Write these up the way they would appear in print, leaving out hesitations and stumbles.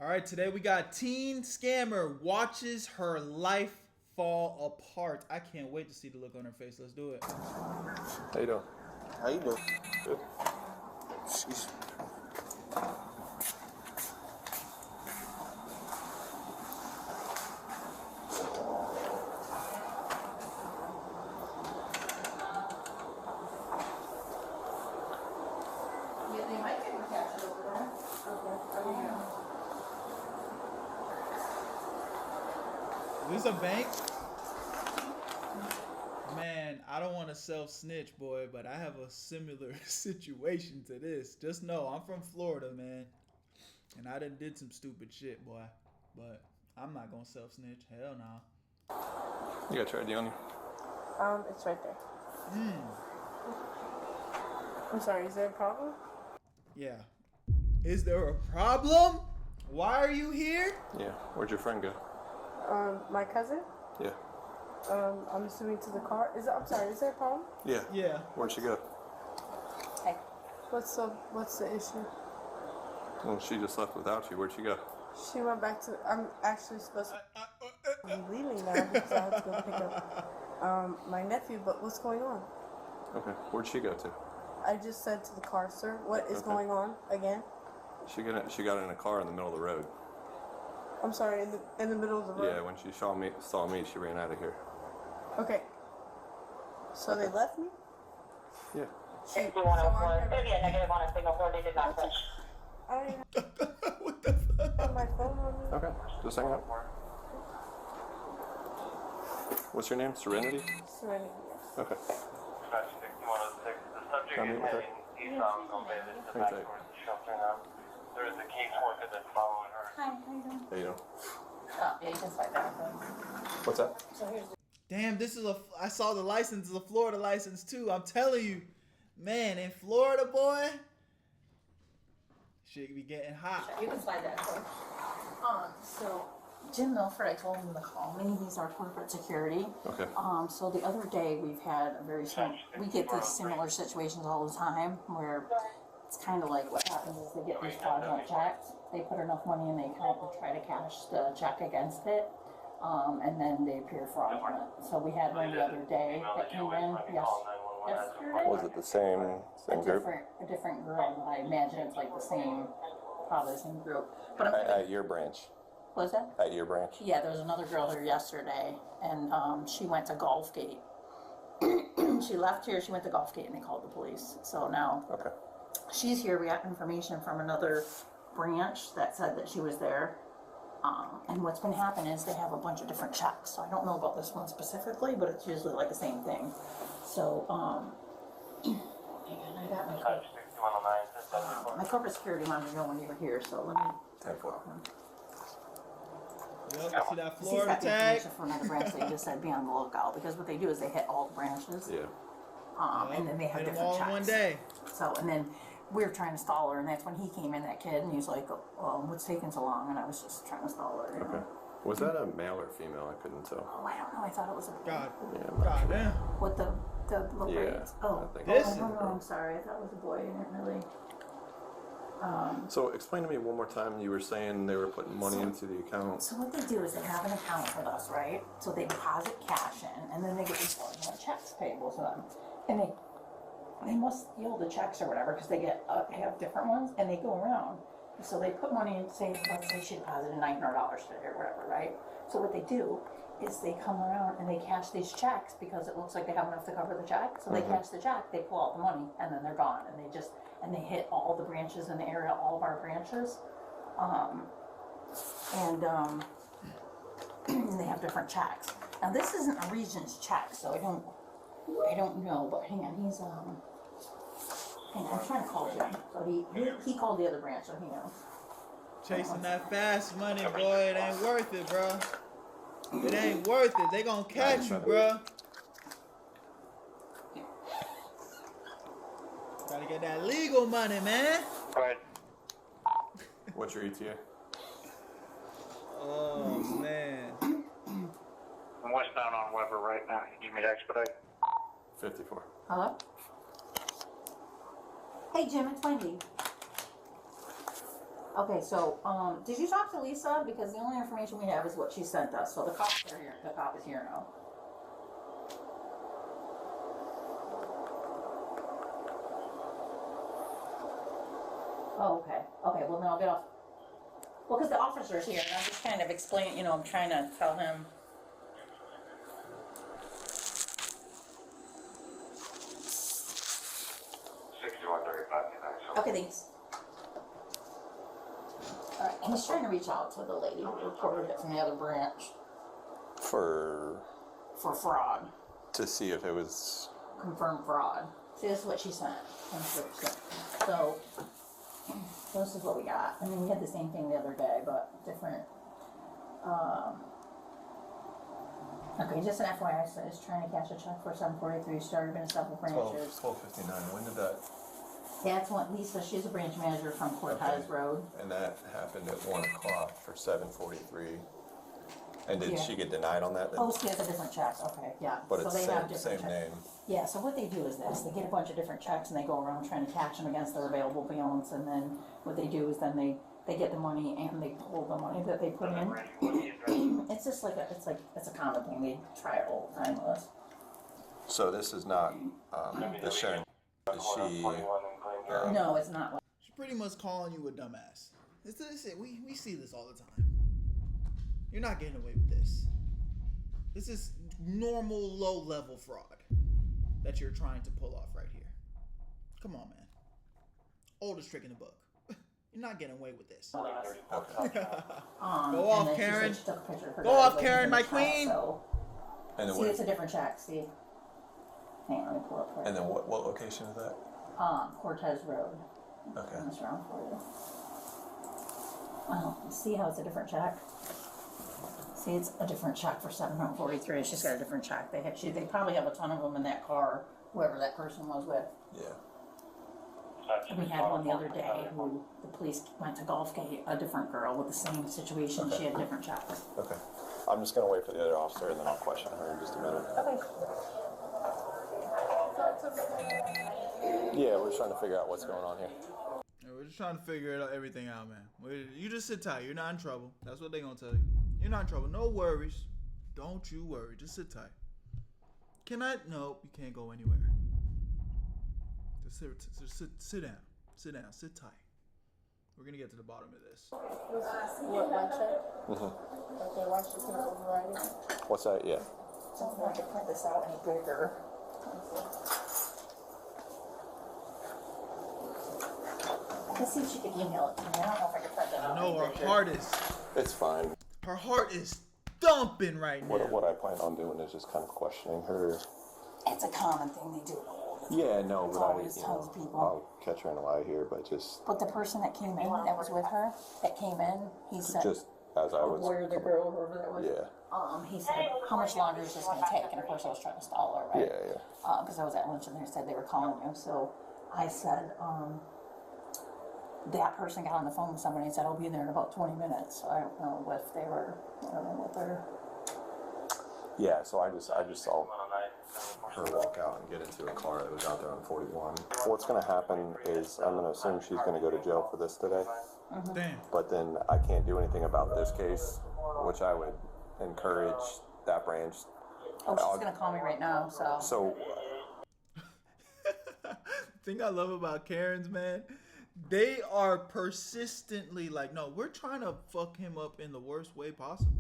All right, today we got teen scammer watches her life fall apart. I can't wait to see the look on her face. Let's do it. How you doing? How you doing? Good. Sheesh. Yeah, they might get catch it over there. Okay. Is this a bank? Man, I don't want to self-snitch, boy, but I have a similar situation to this. Just know, I'm from Florida, man. And I done did some stupid shit, boy. But I'm not gonna self-snitch. Hell no. You got your ID on you? It's right there. I'm sorry, is there a problem? Yeah. Is there a problem? Why are you here? Yeah. Where'd your friend go? My cousin? Yeah. I'm assuming to the car. I'm sorry, is there a problem? Yeah. Yeah. Where'd she go? Hey. What's the issue? Well, she just left without you. Where'd she go? She went back to, I'm actually supposed to be leaving now because I have to go pick up my nephew, but what's going on? Okay. Where'd she go to? I just said to the car, sir, what is going on again? She got in a car in the middle of the road. I'm sorry, in the middle of the road? Yeah, when she saw me, she ran out of here. Okay. So they left me? Yeah. She, so negative on a signal 4 did not touch. I don't even What the fuck? have my phone on me. Okay. Just hang up. What's your name? Serenity? Serenity, yes. Okay. Dispatch 6106. The subject Come is in with her. heading eastbound on Bayless to back towards the shelter now. There is a caseworker that's following her. Hi, how you doing? How you doing? Oh, yeah, you can slide that. What's that? So here's the Damn, this is I saw the license, is a Florida license too. I'm telling you, man, in Florida, boy, shit be getting hot. You can slide that. So Jim Milford, I told him to call me. He's our corporate security. Okay. So the other day we've had a very we get these similar situations all the time where it's kind of like what happens is they get these fraudulent checks. They put enough money in the account to try to cash the check against it. And then they appear fraudulent. So we had one the other day that came in yesterday. Was it the same group? A different girl, but I imagine it's like the same, probably the same group. But At your branch. what was that? At your branch. Yeah, there was another girl here yesterday, and she went to Gulfgate. She left here, she went to Gulfgate, and they called the police. So now Okay. she's here. We got information from another branch that said that she was there. And what's been happening is they have a bunch of different checks. So I don't know about this one specifically, but it's usually like the same thing. So, hang on, I got Dispatch 6109. my corporate security wanted to know when you were here, so let me. 10-4. Yep, see that He's Florida got the tag? information from another branch. They just said be on the lookout because what they do is they hit all the branches, Yeah. and then they have Hit them different all checks. in one day. So, and then we were trying to stall her, and that's when he came in, that kid, and he was like, "What's taking so long?" And I was just trying to stall her. You know? Okay. Was that a male or female? I couldn't tell. Oh, I don't know. I thought it was a boy. God, Yeah, I'm not God sure. damn. What the little Yeah, braids? Oh, I think This oh, is no, a no, I'm sorry. I thought it was a boy. I didn't really. So explain to me one more time. You were saying they were putting money into the account. So what they do is they have an account with us, right? So they deposit cash in, and then they get these fraudulent checks payable to them, and they must steal the checks or whatever because they have different ones, and they go around. So they put money in, say, let's say she deposited $900 today or whatever, right? So what they do is they come around and they cash these checks because it looks like they have enough to cover the check. So they cash the check, they pull out the money, and then they're gone, and they hit all the branches in the area, all of our branches, and they have different checks. Now this isn't a Regions check, so I don't know. But hang on, hang on, I'm trying to call Jim. So he called the other branch, so he knows. Chasing that fast money, boy, it ain't worth it, bro. It ain't worth it. They gonna catch you, bro. Gotta get that legal money, man. Right. What's your ETA? Oh, man. I'm westbound on Weber right now. You need me to expedite? 54. Hello? Hey Jim, it's Wendy. Okay, so, did you talk to Lisa? Because the only information we have is what she sent us, so the cops are here, the cop is here now. Oh, okay, okay, well then I'll get off. Well, because the officer's here, and I'm just kind of explaining, you know, I'm trying to tell him. 6135. Okay, thanks. Alright, and he's trying to reach out to the lady who reported it from the other branch For for fraud, to see if it was. confirmed fraud. See, this is what she sent. So, this is what we got. I mean, we had the same thing the other day, but different. Okay, just an FYI, so he's trying to cash a check for 743, started in several branches. 12:59. When did that? That's what Lisa, she's a branch manager from Cortez Road. And that happened at 1 o'clock for 7:43. And did Yeah. she get denied on that? Then? Oh, she has a different check, okay, yeah. But So it's they have same different checks. name. Yeah, so what they do is this, they get a bunch of different checks and they go around trying to cash them against their available balance, and then what they do is then they get the money and they pull the money that they put in. It's just like it's a common thing, they try it all the time with us. So this is not the Sharon. Is she? No, it's not like, She's pretty much calling you a dumbass. We see this all the time. You're not getting away with this. This is normal low-level fraud that you're trying to pull off right here. Come on, man. Oldest trick in the book. You're not getting away with this. Go off, Karen. Go off, Karen, my queen. So, And then see, it's a different check, see? Hang on, let me pull up for you. And then what location is that? Cortez Road. Okay. Turn this around for you. See how it's a different check? See, it's a different check for 743. She's got a different check. They probably have a ton of them in that car, whoever that person was with. Yeah. We had one the other day who the police went to Gulfgate, a different girl with the same situation. Okay. She had different checks. Okay. I'm just gonna wait for the other officer and then I'll question her in just a minute. Okay. Yeah, we're just trying to figure out what's going on here. Yeah, we're just trying to figure everything out, man. You just sit tight. You're not in trouble. That's what they're gonna tell you. You're not in trouble. No worries. Don't you worry. Just sit tight. Nope, you can't go anywhere. Just sit down. Sit down. Sit tight. We're gonna get to the bottom of this. What, one check? Okay, why should you override it? What's that? Yeah. So I can print this out any bigger. Let's see if she can email it to me. I don't know if I can print it out. No, any her bigger. heart is. It's fine. Her heart is thumping right now. What I plan on doing is just kind of questioning her. It's a common thing they do. Yeah, no, It's but always tons of people. I'll catch her in a lie here, but just But the person that came in, that was with her, that came in, he said, just as I was. where the girl, whoever that was. Yeah. He said, how much longer is this gonna take? And of course I was trying to stall her, right? Yeah, yeah. Because I was at lunch and they said they were calling you. So I said, that person got on the phone with somebody and said, I'll be there in about 20 minutes. So I don't know if they were, I don't know what they're. Yeah, so I just saw her walk out and get into a car that was out there on 41. What's going to happen is I'm going to assume she's going to go to jail for this today. Damn. But then I can't do anything about this case, which I would encourage that branch. Oh, she's gonna call me right now, so. So, Thing I love about Karens, man, they are persistently like, no, we're trying to fuck him up in the worst way possible.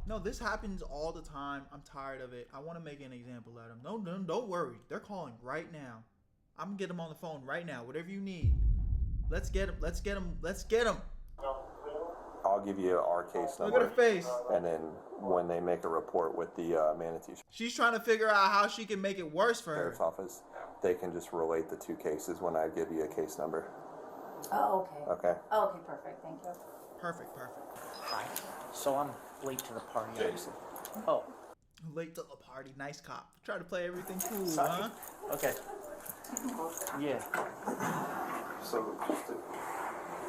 No, this happens all the time. I'm tired of it. I want to make an example out of him. No, don't worry. They're calling right now. I'm gonna get him on the phone right now. Whatever you need. Let's get him. Let's get him. Let's get him. I'll give you our case Look number. at her face. And then when they make a report with the Manatee She's trying to figure out how she can make it worse for her. Sheriff's Office, they can just relate the two cases when I give you a case number. Oh, okay. Okay? Oh, okay, perfect, thank you. Perfect. Hi. So I'm late to the party, obviously. Oh, Late to the party. Nice cop. Try to play everything cool, sorry. huh? Okay. Yeah. So just to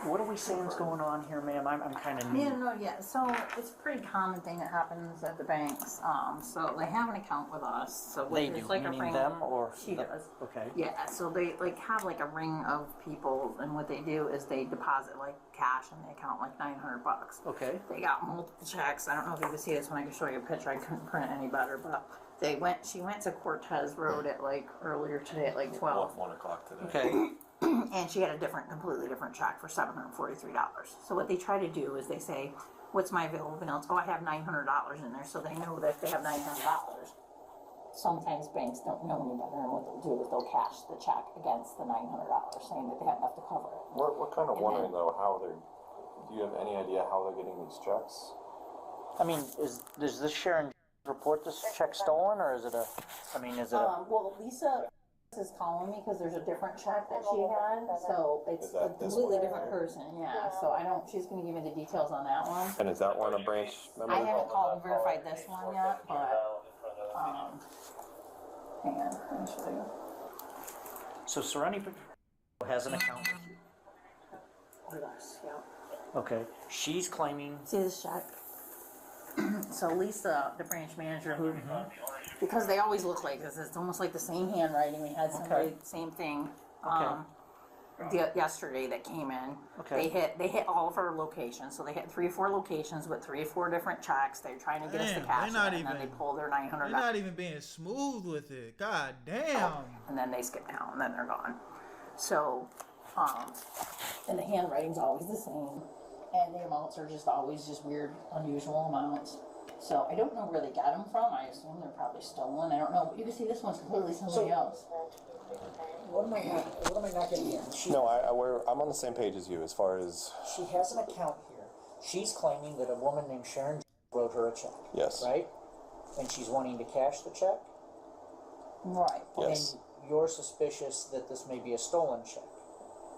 what are we saying is going on here, ma'am? I'm kind of new. Yeah, no, yeah. So it's a pretty common thing that happens at the banks. So they have an account with us. So They it's do, like a meaning ring. them or She the- does. Okay. Yeah. So they like have like a ring of people, and what they do is they deposit like cash in the account, like $900. Okay. They got multiple checks. I don't know if you can see this when I can show you a picture. I couldn't print it any better, but she went to Cortez Road at like earlier today at like 12. 1 o'clock today. Okay. And she had a completely different check for $743. So what they try to do is they say, "What's my available balance?" "Oh, I have $900 in there," so they know that if they have $900. Sometimes banks don't know any better, and what they'll do is they'll cash the check against the $900, saying that they have enough to cover it. We're kind of wondering though how they're. Do you have any idea how they're getting these checks? I mean, does this Sharon report this check stolen, or is it a? I mean, is it a? Well, Lisa is calling me because there's a different check that she had, so it's Is that a this completely one? different person. Yeah, so I don't. She's gonna give me the details on that one. And is that one a branch member? I haven't called and verified this one yet, but hang on, let me show you. So Serenity has an account with you. With us, yeah. Okay. She's claiming. See this check? So Lisa, the branch manager, who because they always look like this, it's almost like the same handwriting. We had somebody same thing. Yesterday that came in. Okay. They hit all of our locations. So they hit 3 or 4 locations with 3 or 4 different checks. They're trying to get us to Damn, cash they're it, not and then they even- pull their $900. They're not even being smooth with it. God damn. And then they skip down, and then they're gone. So, and the handwriting's always the same, and the amounts are just always just weird, unusual amounts. So I don't know where they got them from. I assume they're probably stolen. I don't know. But you can see this one's completely somebody else. What am I not getting here? No, I'm on the same page as you as far as. She has an account here. She's claiming that a woman named Sharon wrote her a check. Yes. Right? And she's wanting to cash the check? Right. Yes. And you're suspicious that this may be a stolen check.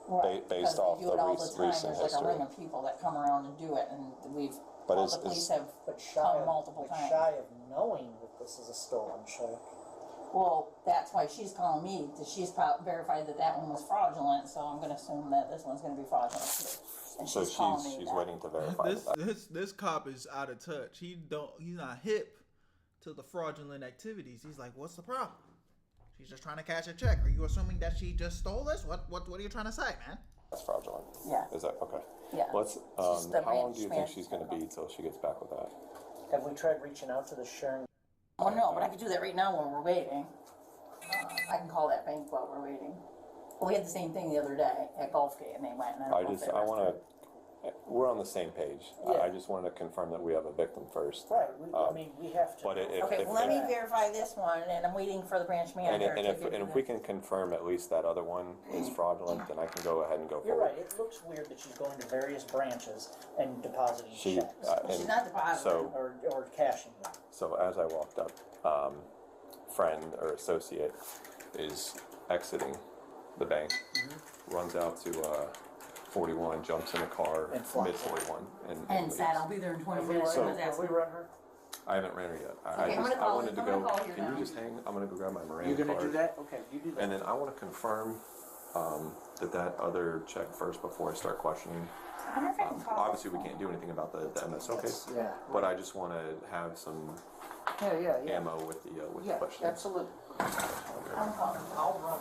Right. Based because off they do the it all the time. recent There's like a history. ring of people that come around and do it, and we've. But all is- the police is- have But shy come of, multiple but times. shy of knowing that this is a stolen check. Well, that's why she's calling me, because she's verified that that one was fraudulent, so I'm gonna assume that this one's gonna be fraudulent too. And So she's calling me she's that. waiting to verify that. This cop is out of touch. He's not hip to the fraudulent activities. He's like, what's the problem? She's just trying to cash a check. Are you assuming that she just stole this? What are you trying to say, man? That's fraudulent. Yeah. Is that okay? Yeah. Let's. She's the How long branch do you think manager. she's going to be till she gets back with that? Have we tried reaching out to the Sharon? Oh no, but I could do that right now while we're waiting. I can call that bank while we're waiting. Well, we had the same thing the other day at Gulfgate, and they went. And I want to. We're on the same page. Yeah. I just wanted to confirm that we have a victim first. Right. I mean, we have to. But Okay, well, let me verify this one, and I'm waiting for the branch manager to give me if we can confirm at least that other one is fraudulent, then I can go ahead and go You're forward. right. It looks weird that she's going to various branches and depositing She, checks She's and not depositing. so or cashing them. so as I walked up, friend or associate is exiting the bank, runs out to 41, jumps in a car, And flies. mid 41, And said, I'll be there in 20 minutes. So- I was Have we asking. run her? I haven't ran her yet. Okay, I'm gonna call wanted you. to I'm gonna go. call you Can now. you just hang? I'm gonna go grab my Marine You're gonna card. do that? Okay, you do that. And then I want to confirm that other check first before I start questioning. I wonder if I can call. Obviously, we can't do anything about the MSO case, Yeah. but I just want to have some Yeah. ammo with the Yeah, questions. absolutely. I'm calling. I'll run.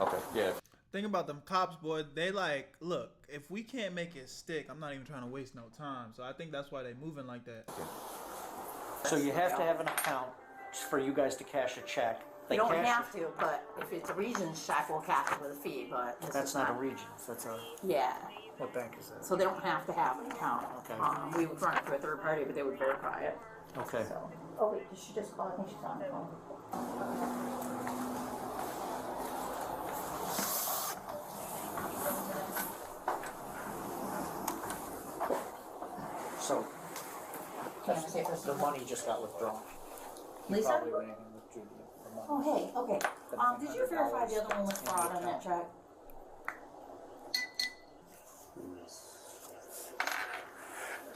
Okay. Yeah. Think about them cops, boy. They like, look, if we can't make it stick, I'm not even trying to waste no time. So I think that's why they moving like that. So you have to have an account for you guys to cash a check. You don't cash have to, but if it's a Regions check, we'll cash it with a fee, but this That's is not a Regions. That's a. Yeah, What bank is that? so they don't have to have an account. Okay. We would run it through a third party, but they would verify it. Okay. So, oh wait, did she just call? I think she's on the phone. So Can I say it first? the money just got withdrawn. You Lisa? probably ran and withdrew the money. Oh, hey, okay. Did you verify the other one was fraud on that check?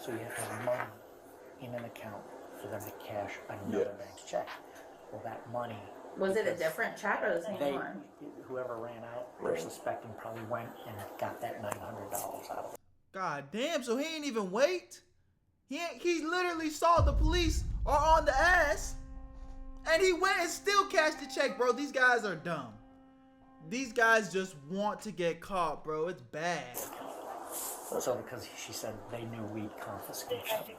So you have to have money in an account for them to cash another Yeah. bank's check. Well, that money Was it a different check or the same They, one? whoever ran out, they're suspecting probably went and got that $900 out of it. God damn, so he ain't even wait? He literally saw the police are on the ass, and he went and still cashed the check, bro. These guys are dumb. These guys just want to get caught, bro. It's bad. So because she said they knew we'd confiscate something.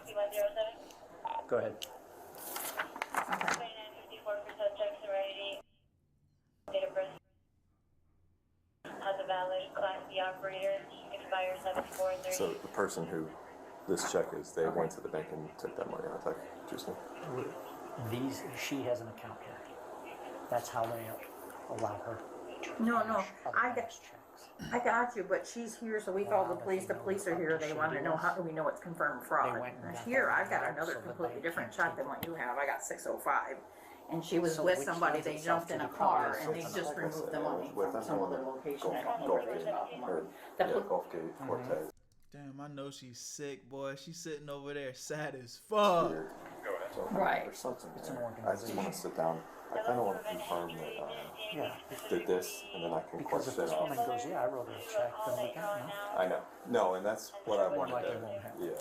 Go ahead. Okay. 2954 for subject serenity. Date of birth. Has a valid Class B operator. Expires 7430. So the person who this check is, they went to the bank and took that money out. Like, interesting. She has an account here. That's how they allow her to No, cash other I got- bank's checks. I got you, but she's here, so we called the police. The police are here. They want to know how do we know it's confirmed fraud. They went and got Here, that I've got out another so the completely bank different can't check than what you have. I got 605, and she was So with which somebody. lends They itself jumped to in a the car probably and they something just like removed the money With from them some on other location. I don't know where they got the money. The Yeah, pol- Gulfgate, Cortez. Damn, I know she's sick, boy. She's sitting over there sad as fuck. Weird. So, Right. There's something It's an there. I just want to sit down. I kind of want to confirm that Yeah, did this, and then I can because if question this it. woman goes, yeah, I wrote her a check, then we got no. I know. No, and that's what I wanted Like to. it won't happen. Yeah.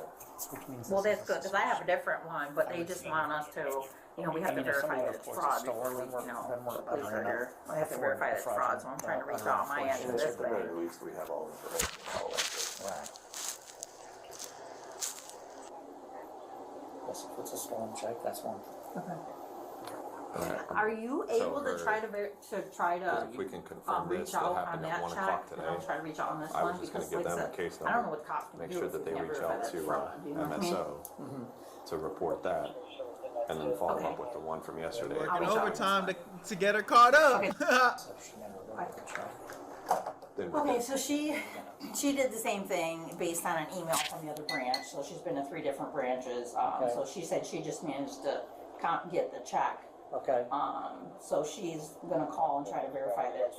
Which means Well, this that's is good because I have a different one, but they just want us to, we have I to mean, if verify somebody that it's reports fraud a before stolen, we, then we're the police better are here. I have to enough verify that it's for fraud, so I'm trying to reach out on my end to And this at the very bank. least, we have all the information. All that good. Right. Yes, if it's a stolen check, that's one thing. Are you able to try to If we can confirm reach this, that out on happened at that 1 check? o'clock And today. I'll try to reach out on this I was one just gonna because give like I them said, a case I don't number. know what cops can Make do sure if that we they can't reach verify out that's to fraud. Do you know what I mean? MSO to report that, and then follow Okay. up with the one from yesterday. Working reach out. overtime to get her caught up. Okay. So she never wrote her check. Then- Okay, so she did the same thing based on an email from the other branch. So she's been to 3 different branches. Okay. So she said she just managed to get the check. Okay. So she's gonna call and try to verify that.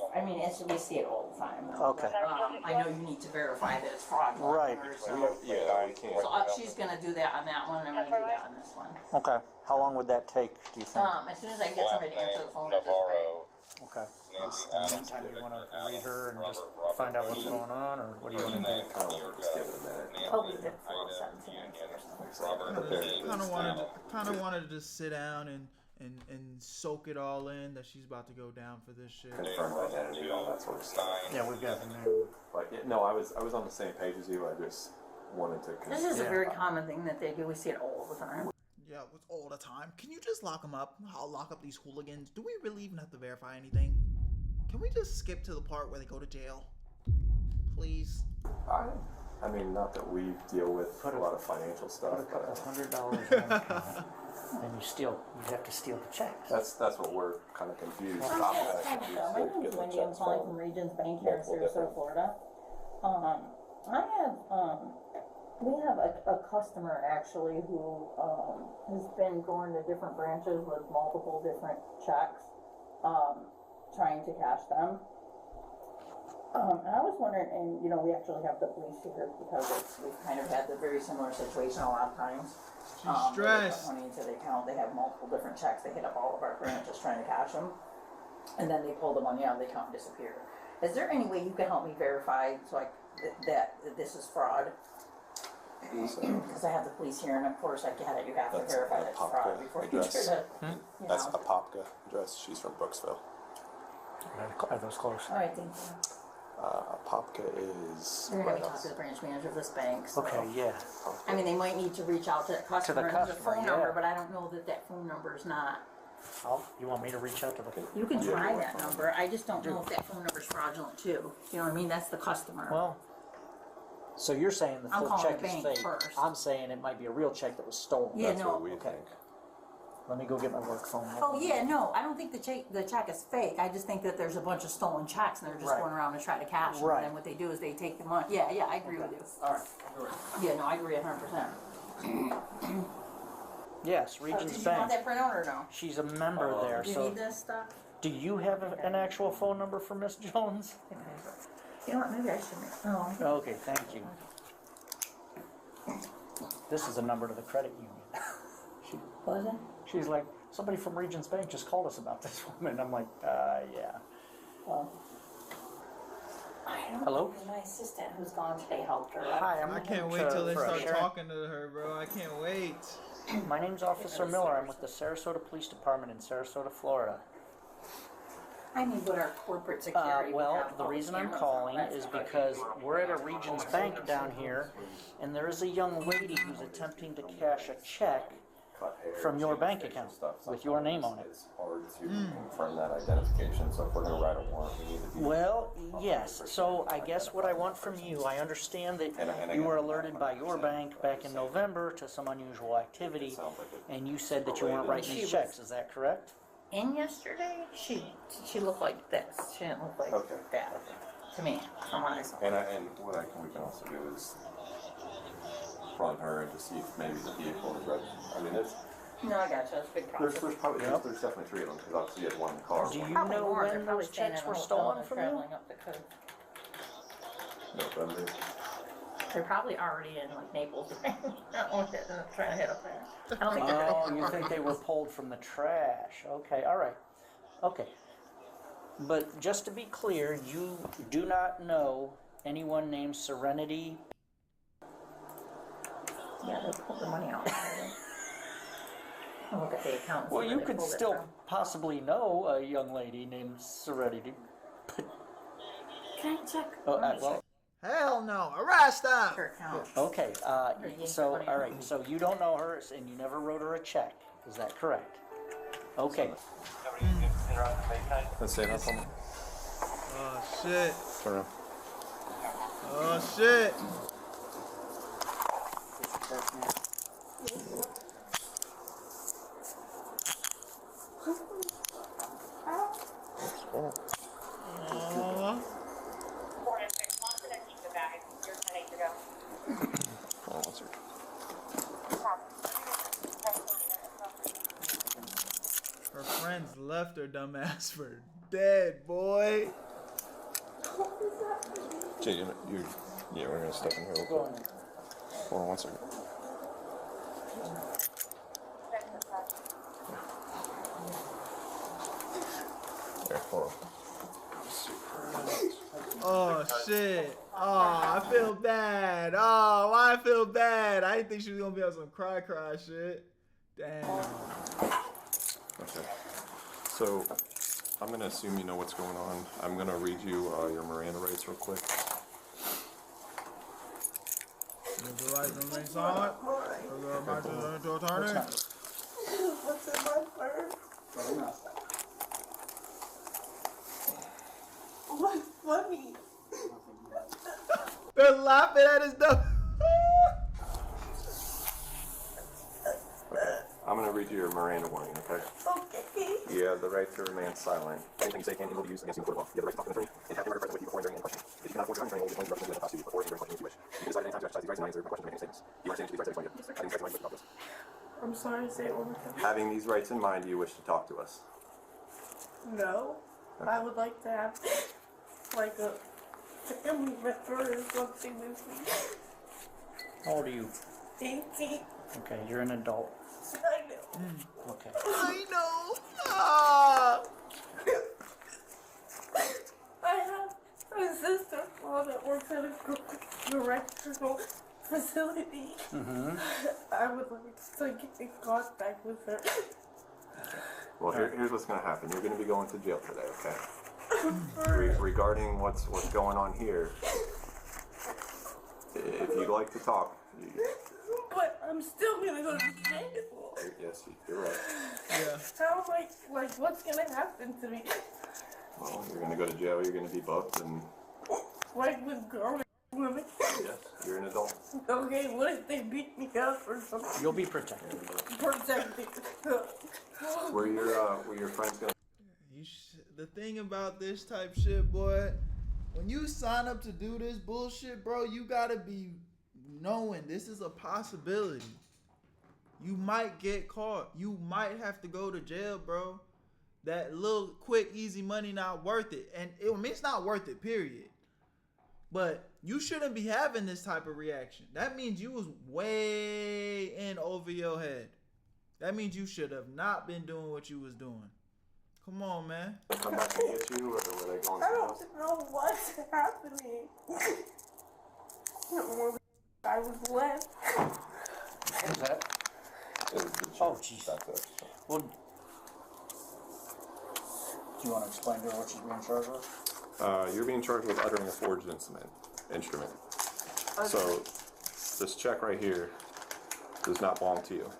We see it all the time. Though. Okay. I know you need to verify that it's fraudulent. Right. So, Yeah, we can't. she's gonna do that on that one, and I'm gonna do that on this one. Okay. How long would that take, do you think? As soon as I get somebody to answer the phone at this bank. Okay. In the meantime, do you want to read her and just find out what's going on, or what do you want to do? Kind of want to just give it a minute. I'll leave it for 17 or something. But there it is. Kind of wanted to just sit down and soak it all in that she's about to go down for this shit. Confirm identity, all that sort of stuff. Yeah, we've got the new. But yeah, no, I was on the same page as you. I just wanted to. This is a very common thing that they do. We see it all the time. Yeah, it's all the time. Can you just lock them up? I'll lock up these hooligans. Do we really even have to verify anything? Can we just skip to the part where they go to jail? Please. I mean, not that we deal with a lot of financial stuff, Put a but couple $100 in account, then you have to steal the checks. that's what we're kind of confused. My I'm name confused is to get the Wendy. I'm checks calling from. from Regions Bank here in multiple Sarasota, different- Florida. We have a customer actually who has been going to different branches with multiple different checks, trying to cash them. And I was wondering, and we actually have the police here because we've kind of had the very similar situation a lot of times. She's Where they put stressed. money into the account, they have multiple different checks, they hit up all of our branches trying to cash them, and then they pull the money out of the account and disappear. Is there any way you can help me verify that this is fraud? Because I have the police here, and of course I get it, you have to That's verify a that it's fraud Popka before you address. try to, That's a Popka address. She's from Brooksville. Are those close? Alright, thank you. Popka is You're gonna right talk to outside. the branch manager of this bank, so. Okay, yeah. I mean, they might need to reach out to the customer, and there's a customer, phone yeah. number, but I don't know that phone number is not. You want me to reach out to the? You can try that number, I just don't know if that phone number's fraudulent too, you know what I mean, that's the customer. Well, so you're saying the I'm full calling check the is bank fake. first. I'm saying it might be a real check that was stolen. Yeah, That's no. what we Okay. think. Let me go get my work phone. Oh, yeah, no, I don't think the check is fake, I just think that there's a bunch of stolen checks and they're just Right. going around to try to cash them, Right. and then what they do is they take the money, yeah, I agree with you. Alright. Yeah, no, I agree 100%. Yes, Did Regions you want Bank. that printout or no? She's a member there, Do you so need this stuff? do you have an actual phone number for Miss Jones? You know what, maybe I should make, oh. Okay, thank you. This is a number to the credit union. What is it? She's like, somebody from Regions Bank just called us about this woman. I'm like, yeah. I don't Hello? know. My assistant who's gone today helped her. Hi, I can't wait till they start talking to her, bro. I can't wait. My name's Officer Miller. I'm with the Sarasota Police Department in Sarasota, Florida. I mean, what our corporate security. Well, the reason I'm calling is because we're at a Regions Bank down here, and there is a young lady who's attempting to cash a check from your bank account with your name on it. It's hard to confirm that identification, so if we're going to write a warrant, we need to be... Well, yes. So I guess what I want from you, I understand that you were alerted by your bank back in November to some unusual activity, and you said that you weren't writing these checks. Is that correct? And yesterday, she looked like this. She didn't look like that to me, from what I saw. And what we can also do is run her and to see if maybe the vehicle is registered. I mean, it's... No, I got you. That's a big process. There's probably there's definitely 3 of them because obviously you had one in the car. Do you Probably know more. They're when probably those staying checks in a were hotel stolen and from you? traveling up the coast. November. They're probably already in like Naples, trying to hit up there. I don't think they're Oh, you think they were pulled from the trash? Okay, all right. Okay. But just to be clear, you do not know anyone named Serenity? Yeah, they pulled the money out. I'll look at the account. Well, you could still possibly know a young lady named Serenity. Can I check? Oh, well, Hell no. Arrest them. Her account. okay. So, all right. So you don't know her, and you never wrote her a check. Is that correct? Okay. Let's say that's on. Oh, shit. Turn around. Oh, shit. Her friends left her dumb ass for dead, boy. Jay, yeah, we're gonna step in here real quick. Hold on 1 second. There, hold on. Oh, shit. Oh, I feel bad. Oh, why I feel bad? I didn't think she was gonna be on some cry shit. Damn. Okay. So, I'm gonna assume you know what's going on. I'm gonna read you your Miranda rights real quick. The right to remain silent. Back to the attorney. What's in my purse? What's funny? They're laughing at his dumb. I'm gonna read you your Miranda warning, okay? Okay. You have the right to remain silent. Anything you say can be used against you in court of law. You have the right to talk to an attorney and have your murder present with you before and during any question. If you cannot afford your own attorney, you will be appointed to represent the before and during questions if you wish. You can decide at any time to exercise these rights and not answer questions or make any statements. You understand these rights every time you having these rights in mind, you wish to talk to us. I'm sorry, say it one more time. Having these rights in mind, you wish to talk to us. No. I would like to have like a family member or something with me. How old are you? 18. Okay, you're an adult. I know. Okay. I know. Ah. I have a sister-in-law that works at a correctional facility. Mm-hmm. I would like to get in contact with her. Well, here's what's gonna happen. You're gonna be going to jail today, okay? Regarding what's going on here, if you'd like to talk, But I'm still gonna go to jail. yes, you're right. Yeah. How am I, like, what's gonna happen to me? Well, you're gonna go to jail. You're gonna be booked, and Like with grown women? yes, you're an adult. Okay, what if they beat me up or something? You'll be protected. Protected. Were your friends gonna? The thing about this type shit, boy, when you sign up to do this bullshit, bro, you gotta be knowing this is a possibility. You might get caught. You might have to go to jail, bro. That little quick, easy money not worth it. And I mean, it's not worth it, period. But you shouldn't be having this type of reaction. That means you was way in over your head. That means you should have not been doing what you was doing. Come on, man. Come back and get you, or were they going I to the house? don't know what's happening. I was left. Who's that? It was the Oh, chick jeez. back there. Well, do you want to explain to her what she's being charged with? You're being charged with uttering a forged instrument. So, this check right here does not belong to you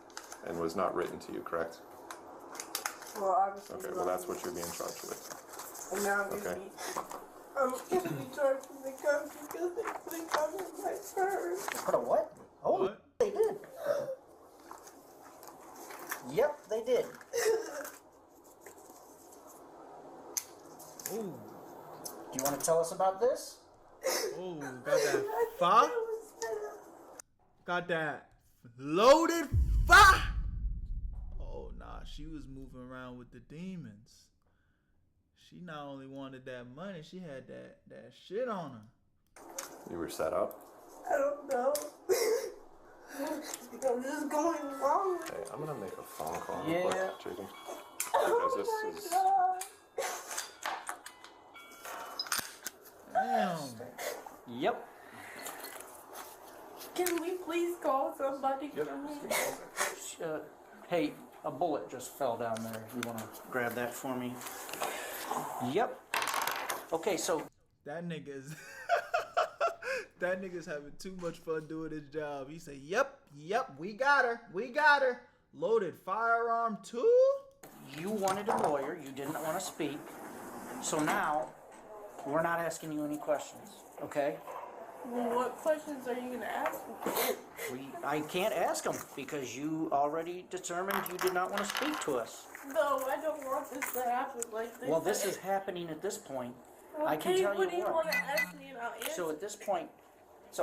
and was not written to you, correct? Well, obviously. Okay, well that's what you're being charged with. And now I'm gonna Okay. be charged with the guns because they put a gun in my purse. Put a what? Oh, What? they did. Yep, they did. Ooh. Do you want to tell us about this? Ooh, got that fire. Got that loaded fire. Oh, nah, she was moving around with the demons. She not only wanted that money, she had that shit on her. You were set up. I don't know. I'm just going along. Hey, I'm gonna make a phone call Yeah. real quick, JD. Oh Because my this is... God. Damn. Yep. Can we please call somebody for me? Hey, a bullet just fell down there. You want to grab that for me? Yep. Okay, so That nigga's that nigga's having too much fun doing his job. He said, "Yep, we got her. Loaded firearm too." you wanted a lawyer. You didn't want to speak. So now we're not asking you any questions, okay? Well, what questions are you gonna ask me? I can't ask them because you already determined you did not want to speak to us. No, I don't want this to happen like this. Well, this is happening at this point. I can Okay, tell what do you you what. want to ask me and I'll answer? So at this point,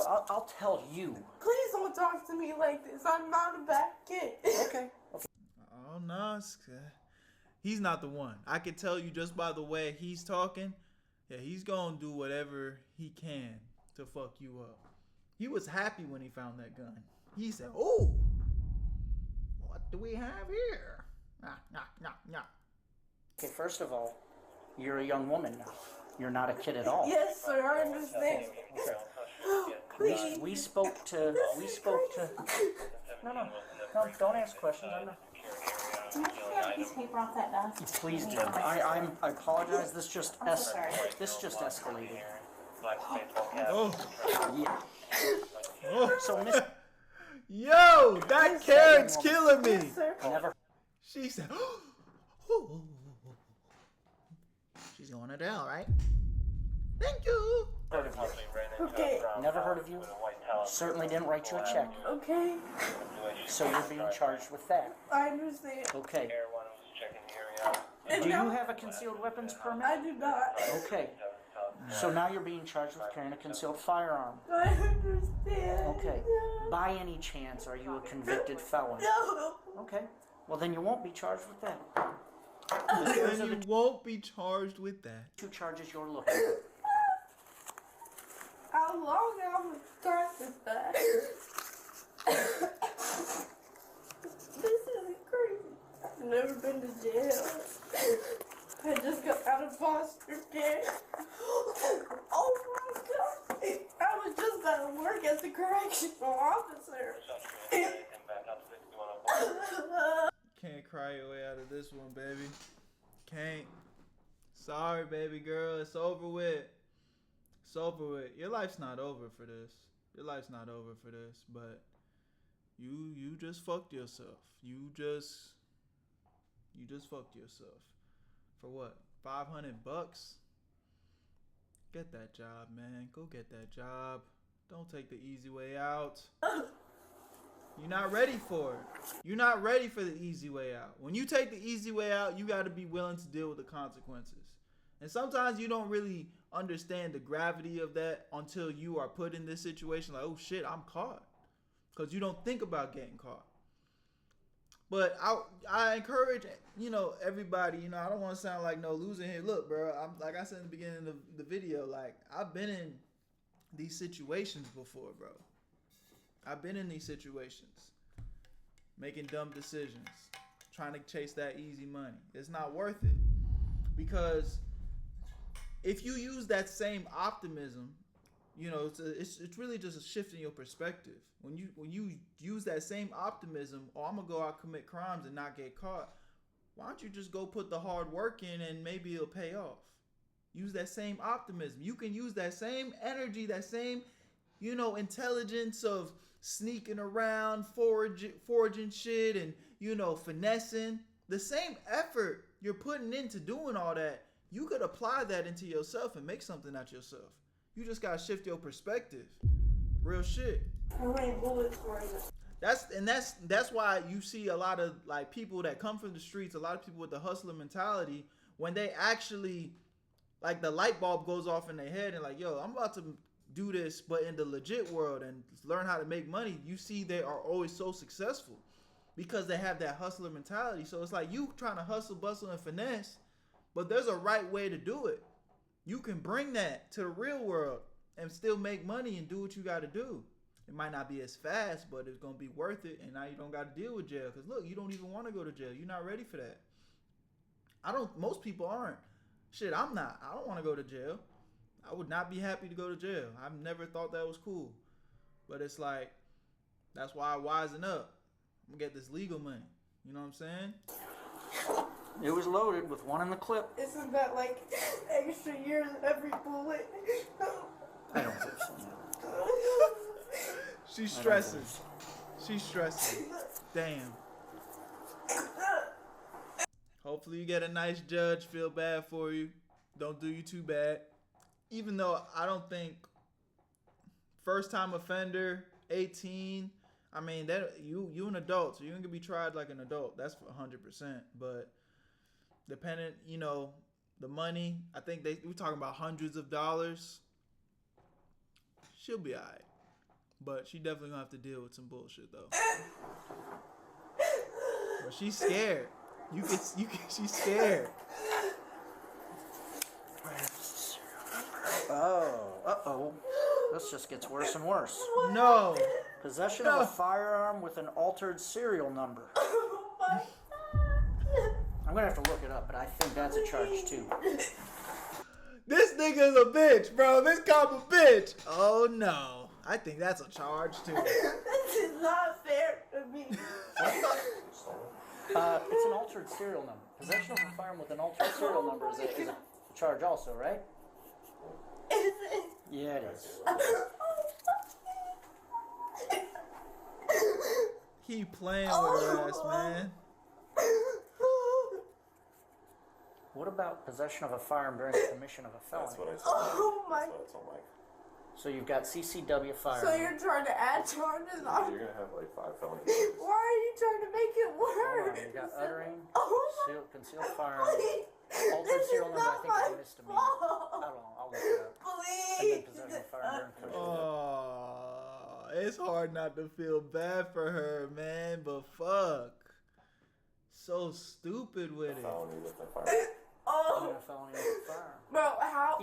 I'll tell you. Please don't talk to me like this. I'm not a bad kid. Okay. Oh no, he's not the one. I can tell you just by the way he's talking. Yeah, he's gonna do whatever he can to fuck you up. He was happy when he found that gun. He said, "Oh, what do we have here?" Nah. Okay, first of all, you're a young woman now. You're not a kid at all. Yes, sir, I understand. Please. We spoke to. No, don't ask questions. I'm not. Can you get a piece of paper off that desk? Please do. I apologize. This just I'm so sorry. escalated. Oh, Yeah. oh. So Miss Yo, that Karen's killing me. Yes, sir. never. She said, "Oh, she's going to jail, right?" Thank you. Heard of you. Okay. Never heard of you. Certainly didn't write you a check. Okay, So you're being charged with that. I understand. Okay. And Do you now, have a concealed weapons permit? I do not. Okay. So now you're being charged with carrying a concealed firearm. I understand. Okay. By any chance, are you a convicted felon? No. Okay. Well, then you won't be charged with that. Then you won't be charged with that. Two charges you're looking at. How long am I start with that? This is crazy. I've never been to jail. I just got out of foster care. Oh my God. I was just out of work as a correctional officer. Can't cry your way out of this one, baby. Can't. Sorry, baby girl. It's over with. It's over with. Your life's not over for this. Your life's not over for this. But you just fucked yourself. You just fucked yourself. For what? $500? Get that job, man. Go get that job. Don't take the easy way out. You're not ready for it. You're not ready for the easy way out. When you take the easy way out, you got to be willing to deal with the consequences. And sometimes you don't really understand the gravity of that until you are put in this situation like, oh shit, I'm caught. Because you don't think about getting caught. But I encourage, everybody, I don't want to sound like no loser here. Look, bro, I'm like I said in the beginning of the video, like I've been in these situations before, bro. I've been in these situations. making dumb decisions, trying to chase that easy money. It's not worth it. Because if you use that same optimism, you know, it's really just a shift in your perspective. When you use that same optimism, oh, I'm gonna go out commit crimes and not get caught. Why don't you just go put the hard work in and maybe it'll pay off? Use that same optimism. You can use that same energy, that same, you know, intelligence of sneaking around, foraging shit, and, you know, finessing. The same effort you're putting into doing all that, you could apply that into yourself and make something out yourself. You just gotta shift your perspective. Real shit. How many bullets were in it? That's why you see a lot of like people that come from the streets, a lot of people with the hustler mentality, when they actually like the light bulb goes off in their head and like, yo, I'm about to do this, but in the legit world and learn how to make money, you see they are always so successful because they have that hustler mentality. So it's like you trying to hustle, bustle, and finesse, but there's a right way to do it. You can bring that to the real world and still make money and do what you got to do. It might not be as fast, but it's going to be worth it. And now you don't got to deal with jail. Because look, you don't even want to go to jail. You're not ready for that. Most people aren't. Shit, I'm not. I don't want to go to jail. I would not be happy to go to jail. I've never thought that was cool. But it's like, that's why I wisen up. I'm going to get this legal money. You know what I'm saying? It was loaded with one in the clip. Isn't that like extra years every bullet? I don't think so. She's stressing. She's stressing. Damn. Hopefully you get a nice judge, feel bad for you. Don't do you too bad. Even though I don't think first time offender, 18, I mean that you an adult, so you're gonna be tried like an adult. That's 100%. But dependent, you know, the money, I think we're talking about hundreds of dollars. She'll be alright. But she definitely gonna have to deal with some bullshit though. But she's scared. She's scared. Oh. This just gets worse and worse. No. Possession of a firearm with an altered serial number. I'm gonna have to look it up, but I think that's a charge too. This nigga's a bitch, bro. This cop a bitch. Oh no. I think that's a charge too. This is not fair to me. It's an altered serial number. Possession of a firearm with an altered serial number is a charge also, right? Is it? Yeah, it is. Keep playing with her ass, man. What about possession of a firearm during the commission of a felony? That's what I said. Oh my. That's what I told Mike. So you've got CCW firearm. So you're trying to add charges on? You're gonna have like 5 felonies. Why are you trying to make it Hold worse? on, you got uttering, Oh concealed firearm, Please. altered This serial is number, I not think it's a my misdemeanor. I don't know, I'll look it up. And then Please. possession of firearm during commission. Oh, it's hard not to feel bad for her, man. But fuck, so stupid with it. Felony with the firearm. Oh, A felony with a firearm. bro, how?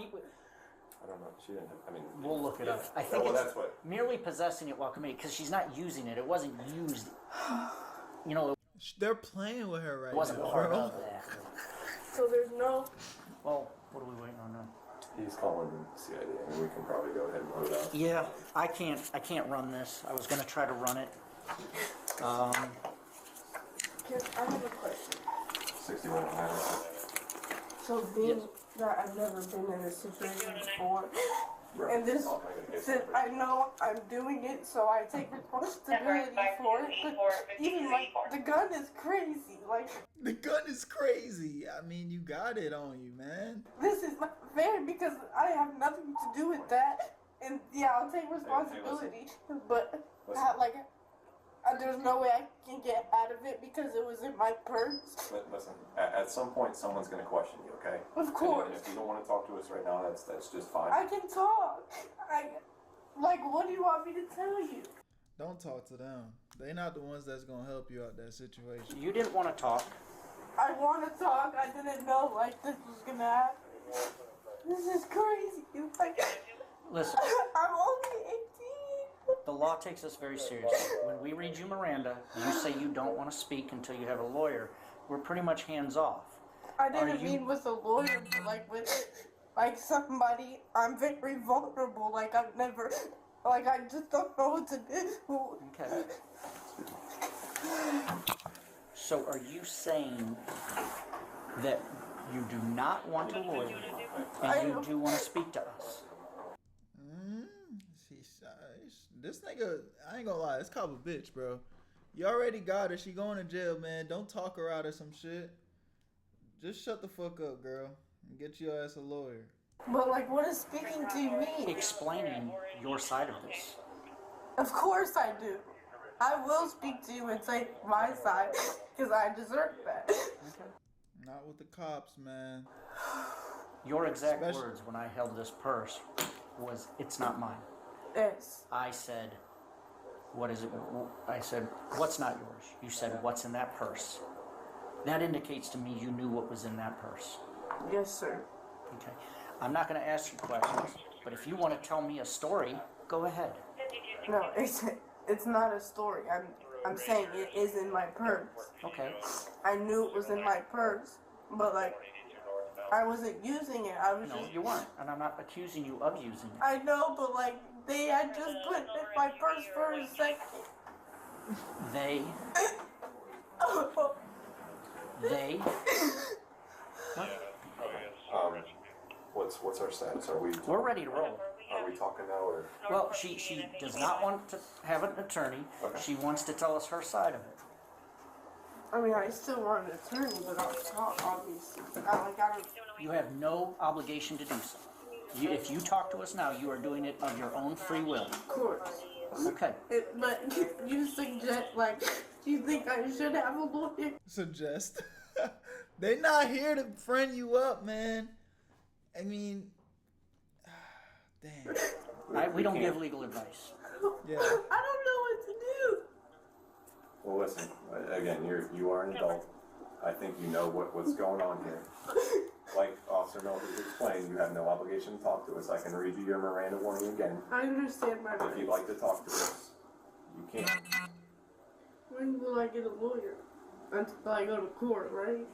I don't know. She didn't have, I mean. We'll look it up. I Yeah, think well, it's that's what. merely possessing it while committing, because she's not using it. It wasn't used. You know, it They're playing with her right wasn't now, part bro. of that. So there's no. Well, what are we waiting on now? He's calling CID. I mean, we can probably go ahead and run it out. Yeah, I can't run this. I was gonna try to run it. I have a question. 61 matters. So being that I've never been in this situation before, and this, since I know I'm doing it, so I take responsibility for it. But even like the gun is crazy. Like The gun is crazy. I mean, you got it on you, man. this is not fair because I have nothing to do with that. And yeah, I'll take responsibility, but there's no way I can get out of it because it was in my purse. Listen, at some point, someone's going to question you, okay? Of course. And if you don't want to talk to us right now, that's just fine. I can talk. What do you want me to tell you? Don't talk to them. They're not the ones that's gonna help you out that situation. You didn't want to talk. I want to talk. I didn't know this was gonna happen. This is crazy. Listen, I'm only 18. the law takes us very seriously. When we read you Miranda, you say you don't want to speak until you have a lawyer. We're pretty much hands off. I didn't mean with a lawyer, but like with like somebody. I'm very vulnerable. Like I've never, like I just don't know what to do. Okay. So are you saying that you do not want a lawyer and you do want to speak to us? This nigga, I ain't gonna lie, this cop a bitch, bro. You already got her. She going to jail, man. Don't talk her out of some shit. Just shut the fuck up, girl, and get your ass a lawyer. But like, what does speaking to me? Explaining your side of this. Of course I do. I will speak to you and say my side because I deserve that. Okay. Not with the cops, man. Your exact words when I held this purse was, "It's not mine." Yes. I said, "What is it?" I said, "What's not yours?" You said, "What's in that purse?" That indicates to me you knew what was in that purse. Yes, sir. Okay. I'm not going to ask you questions, but if you want to tell me a story, go ahead. No, it's not a story. I'm saying it is in my purse. Okay. I knew it was in my purse, but like I wasn't using it. I was No, just. you weren't, and I'm not accusing you of using it. I know, but like I just put it in my purse for a second. They. What? What's our status? Are we? We're ready to roll. Are we talking now, or? Well, she does not want to have an attorney. Okay. She wants to tell us her side of it. I mean, I still want an attorney, but I'll talk, obviously. I don't. You have no obligation to do so. If you talk to us now, you are doing it of your own free will. Of course. Okay. But you suggest, like, do you think I should have a lawyer? Suggest. They not here to friend you up, man. I mean, damn. We don't give legal advice. Yeah. I don't know what to do. Well, listen. Again, you are an adult. I think you know what's going on here. Like Officer Miller has explained, you have no obligation to talk to us. I can read you your Miranda warning again. I understand my If you'd like to talk to us, you can. When will I get a lawyer? Until I go to court, right?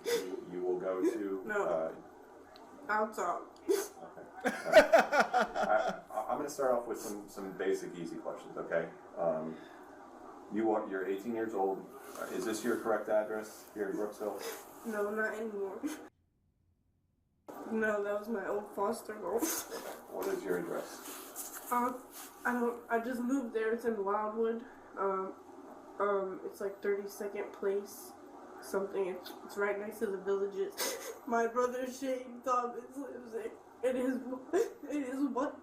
You will go to. No. I'll talk. Okay. I'm going to start off with some basic, easy questions. Okay. You're 18 years old. Is this your correct address here in Brooksville? No, not anymore. No, that was my old foster home. What is your address? I just moved there. It's in Wildwood. It's like 32nd Place. Something. It's right next to the Villages. My brother Shane Thomas lives there. And his wife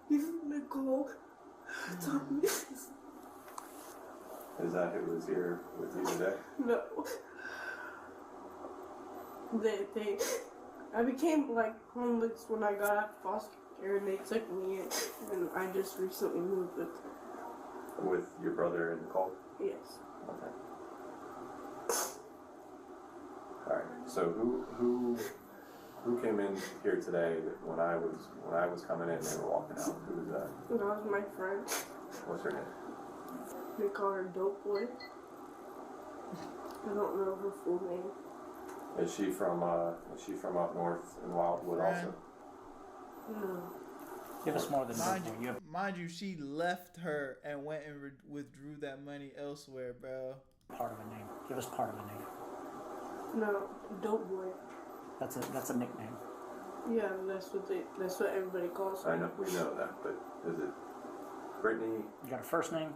Nicole Thomas. Is that who was here with you today? No. I became like homeless when I got out of foster care, and they took me in, and I just recently moved with them. With your brother and Nicole? Yes. Okay. All right. So who came in here today when I was coming in and they were walking out? Who was that? That was my friend. What's her name? They call her Dope Boy. I don't know her full name. Is she from up north in Wildwood also? No. Give us more than Mind you, she left her and went and withdrew that money elsewhere, bro. Part of a name. Give us part of a name. No, Dope Boy. That's a nickname. Yeah, that's what everybody calls her. I know, we know that, but is it Brittany? You got a first name?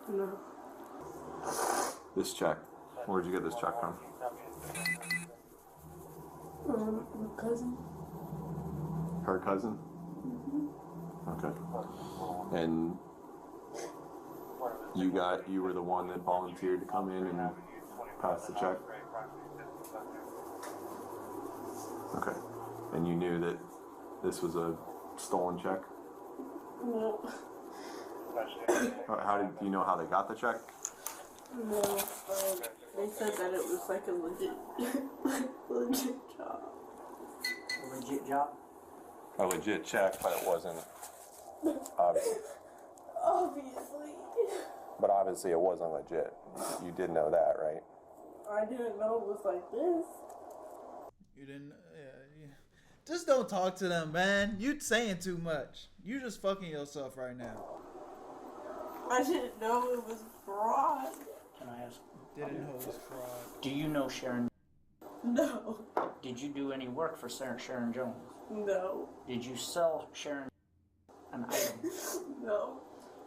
No. This check. Where'd you get this check from? My cousin. Her cousin? Mm-hmm. Okay. And you were the one that volunteered to come in and pass the check? Okay. And you knew that this was a stolen check? No. Do you know how they got the check? No. They said that it was like a legit job. A legit job? A legit check, but it wasn't. Obviously. Obviously. But obviously it wasn't legit. You did know that, right? I didn't know it was like this. You didn't. Yeah. Just don't talk to them, man. You saying too much. You just fucking yourself right now. I didn't know it was fraud. Can I ask? Didn't know it was fraud. Do you know Sharon? No. Did you do any work for Sharon Jones? No. Did you sell Sharon an item? No.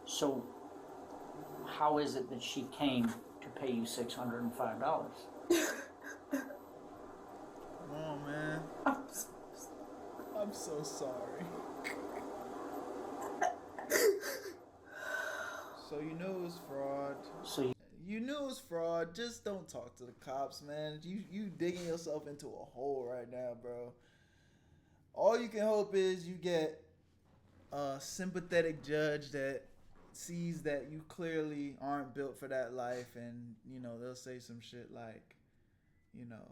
So, how is it that she came to pay you $605? Oh man. I'm so sorry. So you know it was fraud. So You knew it was fraud. Just don't talk to the cops, man. You digging yourself into a hole right now, bro. All you can hope is you get a sympathetic judge that sees that you clearly aren't built for that life, and you know they'll say some shit like, you know,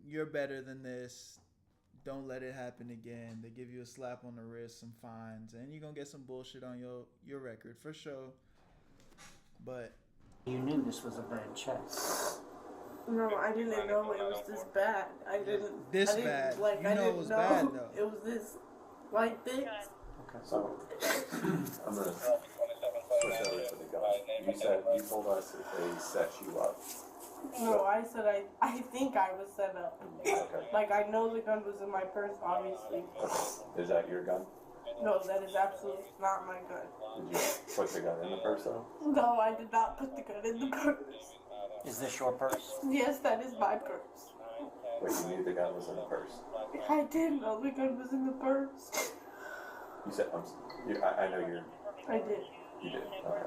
you're better than this. Don't let it happen again. They give you a slap on the wrist, some fines, and you're gonna get some bullshit on your record for sure. But you knew this was a bad check. No, I didn't know it was this bad. I didn't. This I didn't, bad. Like, You I know didn't it was know bad, though. it was this, like this. Okay. So, I'm gonna switch over to the gun. You told us that they set you up. No, I said I think I was set up. Okay. Like, I know the gun was in my purse, obviously. Okay. Is that your gun? No, that is absolutely not my gun. Did you put the gun in the purse though? No, I did not put the gun in the purse. Is this your purse? Yes, that is my purse. Wait, you knew the gun was in the purse? I didn't know the gun was in the purse. You said, I know I did. you did. Okay.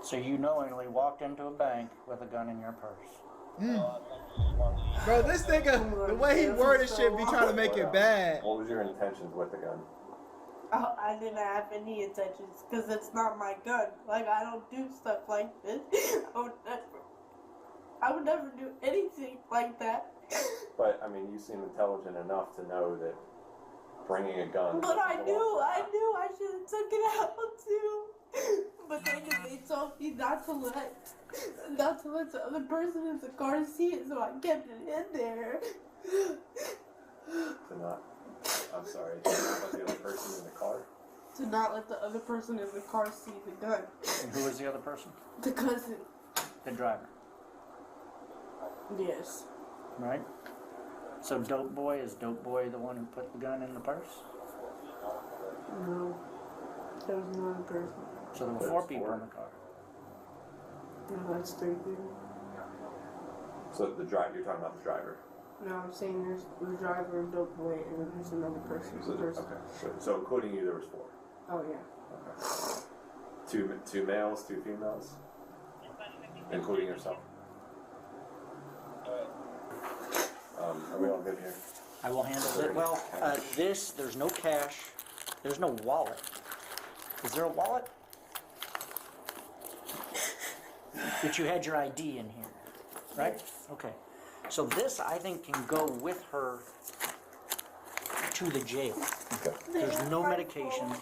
So you knowingly walked into a bank with a gun in your purse. bro, this nigga, the way he worded shit be trying to make it bad. What was your intentions with the gun? Oh, I didn't have any intentions because it's not my gun. Like, I don't do stuff like this. I would never do anything like that. But, I mean, you seem intelligent enough to know that bringing a gun... But I knew I should have took it out too. But they told me not to let the other person in the car see it, so I kept it in there. To not... I'm sorry, to not let the other person in the car? To not let the other person in the car see the gun. And who is the other person? The cousin. The driver. Yes. Right? So Dope Boy, is Dope Boy the one who put the gun in the purse? No. There was another person. So there were 4 people in the car. No, that's 3 people. So you're talking about the driver? No, I'm saying there's the driver and Dope Boy, and then there's another person. Okay. So including you, there was 4? Oh, yeah. Okay. 2 males, 2 females? Including yourself? Are we all good here? I will handle it. Well, there's no cash. There's no wallet. Is there a wallet? But you had your ID in here, right? Okay. So this, I think, can go with her to the jail. Okay. There's no medication.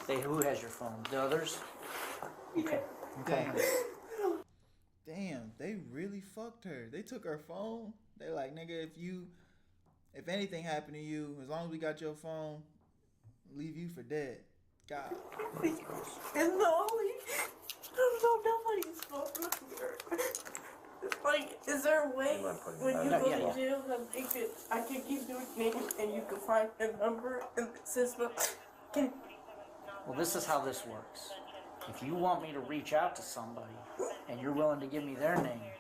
Who has your phone? The others? Okay. Damn. Damn, they really fucked her. They took her phone. They're like, nigga, if anything happened to you, as long as we got your phone, leave you for dead. God. And nobody's phone here. Like, is there a way when you go to jail that I can keep doing things and you can find a number in the system? Well, this is how this works. If you want me to reach out to somebody and you're willing to give me their name,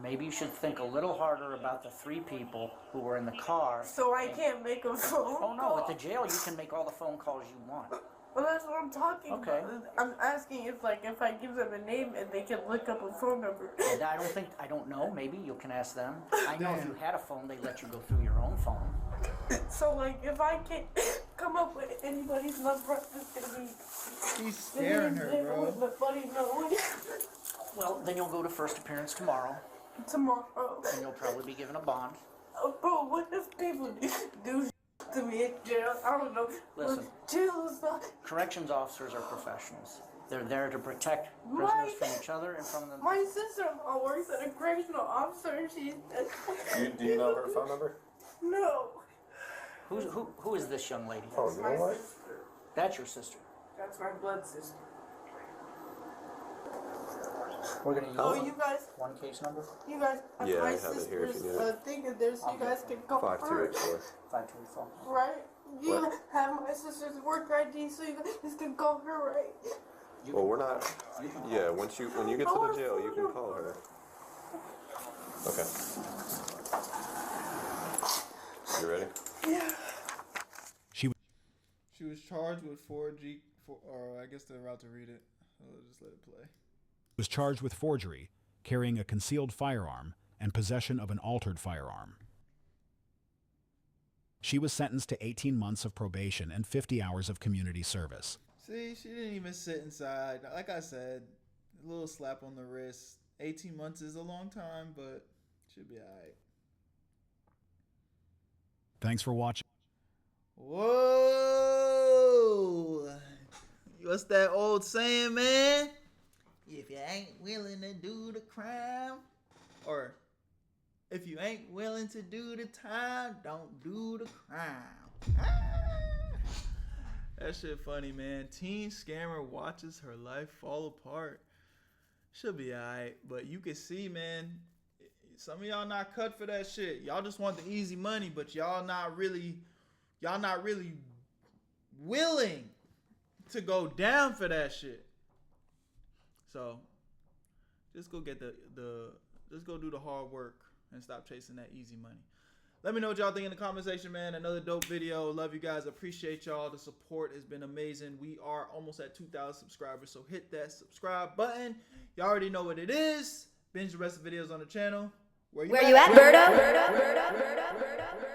maybe you should think a little harder about the 3 people who were in the car. So I can't make a phone Oh no, call? at the jail you can make all the phone calls you want. Well, that's what I'm talking about. I'm asking if I give them a name and they can look up a phone number. And I don't know, maybe you can ask them. I know if you had a phone, they let you go through your own phone. So, like, if I can't come up with anybody's number, it's gonna be... She's scaring her, bro. Nobody knows. Well, then you'll go to first appearance tomorrow, Tomorrow. and you'll probably be given a bond. Oh, bro, what if people do to me in jail? I don't know. Listen. Jail is not... Corrections officers are professionals. They're there to protect prisoners from each other and from the. My sister-in-law works at a correctional officer, and she's. Do you know her phone number? No. Who is this young lady? Oh, you know what? That's your sister. That's my blood sister. We're gonna use You guys. one case number. You guys. Yeah, my I have it here if sister's you need it. thing, and there's you guys can go first. 5284. 524. Right? You What? have my sister's work ID, so you guys can call her, right? Well, we're not. Yeah, when you get to the jail, you can call her. Okay. You ready? Yeah. She was charged with 4G, or I guess they're about to read it. I'll just let it play. Was charged with forgery, carrying a concealed firearm, and possession of an altered firearm. She was sentenced to 18 months of probation and 50 hours of community service. See, she didn't even sit inside. Like I said, a little slap on the wrist. 18 months is a long time, but should be alright. Thanks for watching. Whoa! What's that old saying, man? If you ain't willing to do the crime, or if you ain't willing to do the time, don't do the crime. That shit funny, man. Teen scammer watches her life fall apart. Should be alright, but you can see, man, some of y'all not cut for that shit. Y'all just want the easy money, but y'all not really willing to go down for that shit. So just go get just go do the hard work and stop chasing that easy money. Let me know what y'all think in the comment section, man. Another dope video. Love you guys. Appreciate y'all. The support has been amazing. We are almost at 2,000 subscribers, so hit that subscribe button. Y'all already know what it is. Binge the rest of the videos on the channel. Where you at, Berto?